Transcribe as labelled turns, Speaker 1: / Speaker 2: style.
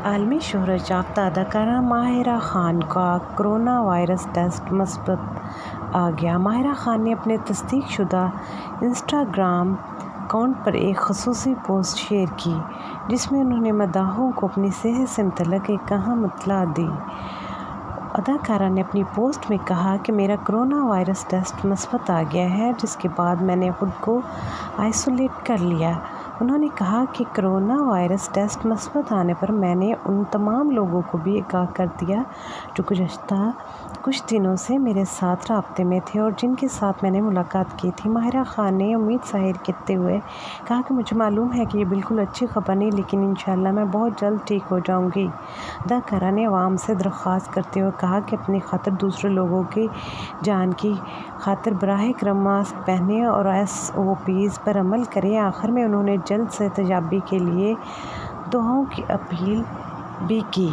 Speaker 1: عالمی شہرت یافتہ اداکارہ ماہرہ خان کا کورونا وائرس ٹیسٹ مثبت آ گیا۔ ماہرہ خان نے اپنے تصدیق شدہ انسٹاگرام اکاؤنٹ پر ایک خصوصی پوسٹ شیئر کی، جس میں انہوں نے مداحوں کو اپنی صحت سے متعلق ایک اہم اطلاع دی۔ اداکارہ نے اپنی پوسٹ میں کہا کہ میرا کورونا وائرس ٹیسٹ مثبت آ گیا ہے، جس کے بعد میں نے خود کو آئسولیٹ کر لیا۔ انہوں نے کہا کہ کورونا وائرس ٹیسٹ مثبت آنے پر میں نے ان تمام لوگوں کو بھی آگاہ کر دیا جو گزشتہ کچھ دنوں سے میرے ساتھ رابطے میں تھے اور جن کے ساتھ میں نے ملاقات کی تھی۔ ماہرہ خان نے امید ظاہر کرتے ہوئے کہا کہ مجھے معلوم ہے کہ یہ بالکل اچھی خبر نہیں، لیکن انشاءاللہ میں بہت جلد ٹھیک ہو جاؤں گی۔ اداکارہ نے عوام سے درخواست کرتے ہوئے کہا کہ اپنی خاطر، دوسرے لوگوں کی جان کی خاطر براہ کرم ماسک پہنیں اور SOPs پر عمل کریں۔ آخر میں انہوں نے جلد صحتیابی کے لیے دعاؤں کی اپیل بھی کی۔